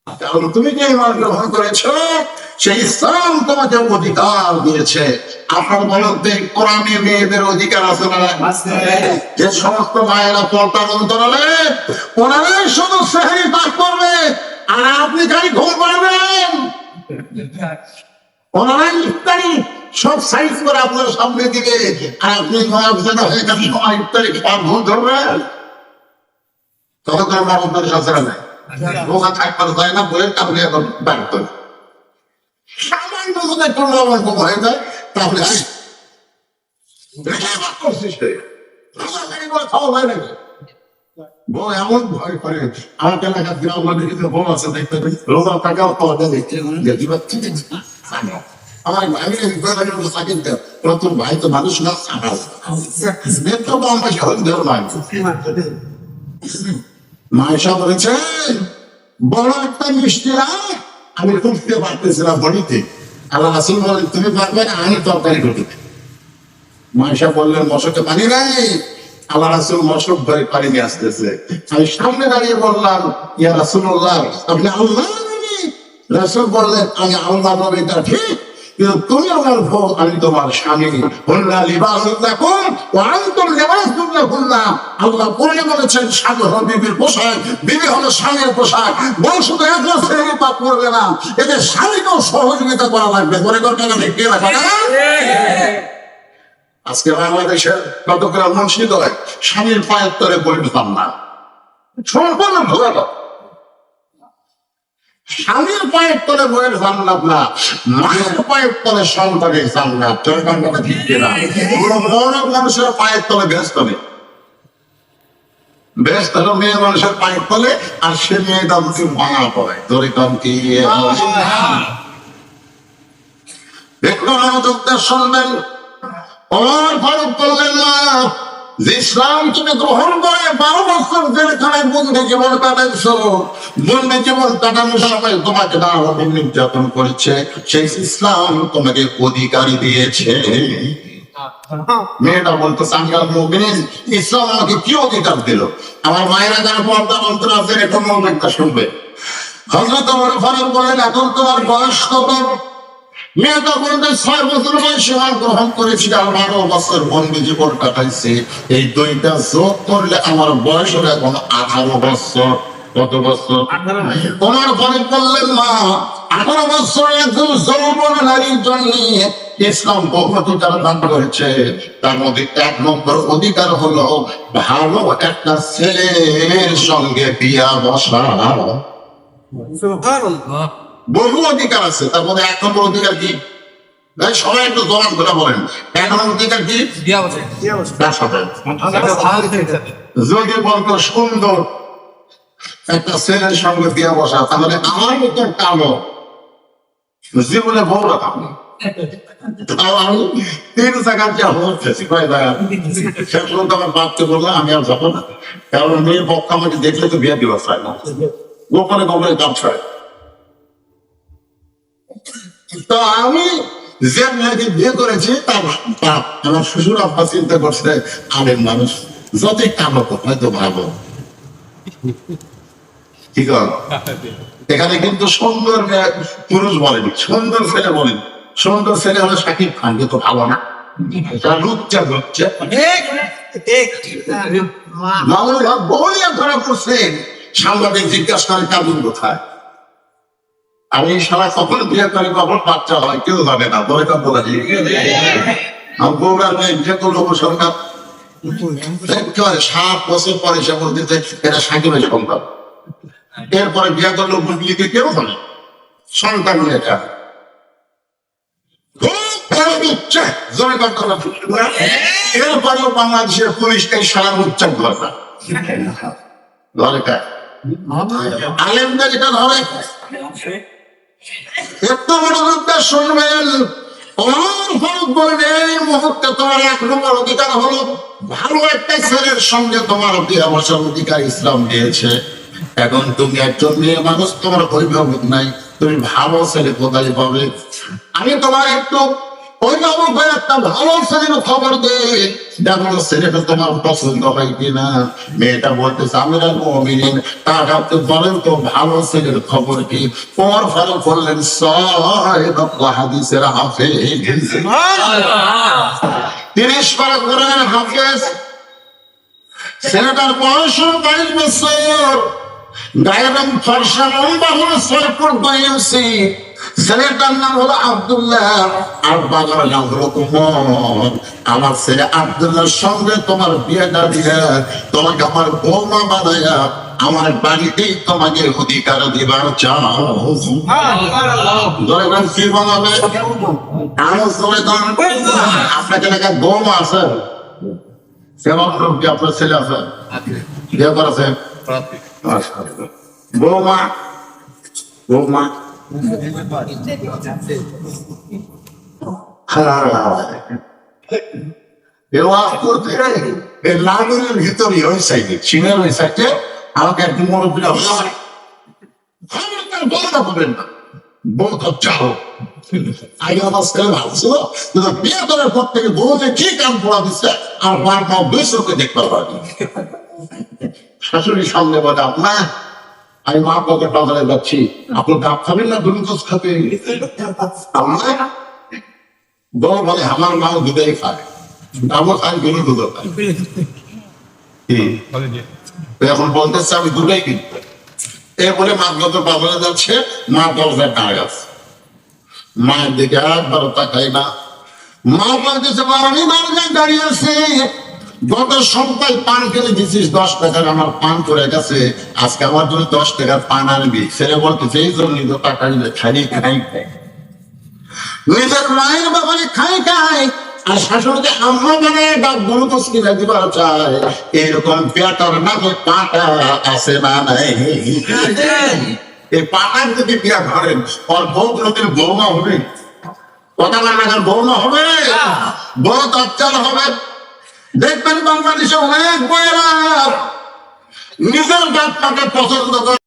কারণ তুমি যে ইমান গ্রহণ করেছো সেই ইসলাম তোমাকে অধিকার দিয়েছে। আপনার মধ্যে কোরআনে মেয়েদের অধিকার আছে না? যে সমস্ত মায়েরা পর্দার অন্তরালে ওনারাই শুধু সেহরি পাঠ করবে আর আপনি খালি ঘুম পাড়বেন। ওনারাই ইফতারি সব সাইজ করে আপনার সামনে দিকে আর আপনি ইফতারি ঘুম ধরবেন। ততক্ষণ আমার আপনার শাস্ত্রা নেই রোজা থাকবার যায় না বলে তাহলে এখন ব্যাগ করে সামান্য যদি একটু নরম হয়ে যায় তাহলে খাওয়া যায় নাকি? বউ এমন ভয় করে আমার এলাকার গ্রামে কিছু বউ আছে দেখতে রোজা থাকাও পাওয়া যায় দেখতে আমার তোর ভাই তো মানুষ না মায়েশা বলেছে বড় একটা মিষ্টি আমি খুঁজতে পারতেছিলাম বড়িতে। আল্লাহ রাসূল বলেন তুমি পারবে না, আমি তরকারি করতে। মায়েশা বললেন মশকে পানি নাই। আল্লাহ রাসূল মশক ধরে পানি নিয়ে আসতেছে। আমি সামনে দাঁড়িয়ে বললাম ইয়া রাসূলুল্লাহ আপনি আল্লাহ নবী? রাসূল বললেন আমি আল্লাহ নবী, তা ঠিক, কিন্তু তুমি আমার বউ, আমি তোমার স্বামী। হুন্না লিবাসুন লাকুম ওয়া আনতুম লিবাসুন লাহুন্না। আল্লাহ কোরআনে বলেছেন স্বামী হলো বিবির পোশাক, বিবি হলো স্বামীর পোশাক। বউ শুধু একলা সেহরি পাক করবে না, এতে স্বামীকেও সহযোগিতা করা লাগবে। মনে করবেন না ঠিক না? আজকে বাংলাদেশের কতগুলো মসজিদ হয় স্বামীর পায়ের তলে পরিণতাম না, সম্পূর্ণ ভুল। স্বামীর পায়ের তলে বইয়ের জান্নাত না, মায়ের পায়ের তলে সন্তানের জান্নাত। ঠিক কিনা? কোনো মৌলিক মানুষের পায়ের তলে ব্যস্ত নেই। ব্যস্ত হলো মেয়ে মানুষের পায়ের তলে, আর সে মেয়েটা মুখে ভাঙা পড়ে ধরে কম কি একটু মনোযোগ দিয়ে শুনবেন। ওমর ফারুক বললেন না যে ইসলাম তুমি গ্রহণ করে 12 বছর জেলখানায় বন্দি জীবন কাটাইছো, বন্দি জীবন কাটানোর সময় তোমাকে নানা নির্যাতন করেছে, সেই ইসলাম তোমাকে অধিকারী দিয়েছে। মেয়েটা বলতো সাংকাল মুমিন ইসলাম আমাকে কি অধিকার দিল? আমার মায়েরা যারা পর্দা অন্তর আছে এখন একটা শুনবে। হযরত ওমর ফারুক বলেন এখন তোমার বয়স কত? মেয়েটা বলতে 6 বছর বয়সে ইসলাম গ্রহণ করেছি, আর 12 বছর বন্দি জীবন কাটাইছি। এই দুইটা যোগ করলে আমার বয়স হলো এখন 18 বছর। কত বছর? ওমর ফারুক বললেন না 18 বছর একজন যৌবন নারীর জন্য ইসলাম বহু অধিকার দান করেছে। তার মধ্যে 1 নম্বর অধিকার হলো ভালো একটা ছেলের সঙ্গে বিয়া বসা। সুবহানাল্লাহ। বহু অধিকার আছে, তার মধ্যে 1 নম্বর অধিকার কি? সবাই একটু জবান করে বলেন 1 নম্বর অধিকার কি? যদি বলতো সুন্দর একটা ছেলের সঙ্গে বিয়া বসা, তাহলে আমার মতো কালো জীবনে বড় রাখাম। আমি 3 জায়গার যা হচ্ছে শেষ পর্যন্ত আমার বাপকে বললাম আমি আর যাবো না, কারণ মেয়ের পক্ষ আমাকে দেখলে তো বিয়ে দিবা চায় না, গোপনে গোপনে কাজ হয়। তো আমি যে মেয়েকে বিয়ে করেছি তার বাপ আমার শ্বশুর আব্বা চিন্তা করছে আলেম মানুষ, যতই কালো হয়তো ভালো। ঠিক আছে, এখানে কিন্তু সুন্দর পুরুষ বলেন, সুন্দর ছেলে বলেন। সুন্দর ছেলে হলো শাকিব খান, কিন্তু ভালো না, লুচ্চা লুচ্চা। ধরা পড়ছেন, সাংবাদিক জিজ্ঞাসা করে কাজুন কোথায়? আমি সারা কখন বিয়ে করে কখন বাচ্চা হয় কেউ জানে না, দরকার বলা যায়। বউরা বিয়ে করলো সরকার 7 বছর পরে সে বলতেছে এটা সাকিবের সন্তান। এরপরে বিয়ে করলো বুঝলিকে কেউ জানে সন্তান এটা এরপরেও বাংলাদেশের পুলিশকে সারা উচ্চার দরকার দরকার আলেমদের এটা ধরে। একটু মনোযোগটা শুনবেন। ওমর ফারুক বললেন এই মুহূর্তে তোমার 1 নম্বর অধিকার হলো ভালো একটা ছেলের সঙ্গে তোমার বিয়ে বসার অধিকার ইসলাম দিয়েছে। এখন তুমি একজন মেয়ে মানুষ, তোমার অভিভাবক নাই, তুমি ভালো ছেলে কোথায় পাবে? আমি তোমার একটু ওই বাবু ভাই একটা ভালো ছেলের খবর দে, দেখো ছেলেটা তোমার পছন্দ হয় কিনা। মেয়েটা বলতেছে আমির আল মুমিনিন, তার আপনি বলেন তো ভালো ছেলের খবর কি। ওমর ফারুক বললেন হাদিসের হাফেজ, 30 পারা কোরআন হাফেজ। ছেলেটার বয়স 22 বছর, গায়ের রং ফর্সা, লম্বা হলো 6 ফুট 2 ইঞ্চি। ছেলেটার নাম হলো আব্দুল্লাহ, আর বাবার নাম হলো উমর। আমার ছেলে আব্দুল্লাহর সঙ্গে তোমার বিয়েটা দিয়ে তোমাকে আমার বৌমা বানায়া আমার বাড়িতেই তোমাকে অধিকার দিবার চাও। কি বানাবে আপনাকে নাকি বৌমা আছে, সেবা কি আপনার ছেলে আছে, বিয়ে করেছে বৌমা? বৌমা লাগুনের ভিতরে ওই সাইডে সিনের ওই সাইডে আমাকে একদম মনোবিলা করবেন না, বহুত চাও। আগে আমার ছেলে ভালো ছিল, কিন্তু বিয়ে করার পর থেকে বউতে কি কাম পড়া দিচ্ছে আর বার মা দুই চোখে দেখতে পারি। শাশুড়ির সামনে বলে আপনার আমি মা পকেট বাজারে যাচ্ছি, আপনার ডাব খাবেন না গ্লুকোজ খাবে? বউ বলে আমার মাও দুধেই খায়, ডাবও খায়, গ্লুকোজও খায়। এখন বলতেছে আমি দুটাই কিনবো। এরপরে মা যত বাজারে যাচ্ছে, মা দরজায় দাঁড়িয়ে আছে, মায়ের দিকে একবারও তাকাই না। মা বলতেছে আমি দরজায় দাঁড়িয়ে আছি, গত সপ্তাহে পান কিনে দিচ্ছিস 10 টাকার, আমার পান করে গেছে, আজকে আমার জন্য 10 টাকার পান আনবি। ছেলে বলতেছে এই জন্য তো টাকা নিলে খাই খাই খাই, নিজের মায়ের ব্যাপারে খাই খাই আর শাশুড়িকে আম্মা বানায় ডাক গ্লুকোজ কিনে দিবার চায়। এরকম পেটার নামে পাটা আছে না নাই? এই পাটার যদি বিয়া করেন ওর বউ নদীর বৌমা হবে, কথা নাগার বৌমা হবে, বউ তৎকাল হবে। দেখবেন বাংলাদেশে অনেক বইয়েরা নিজের বাপ মাকে পছন্দ করে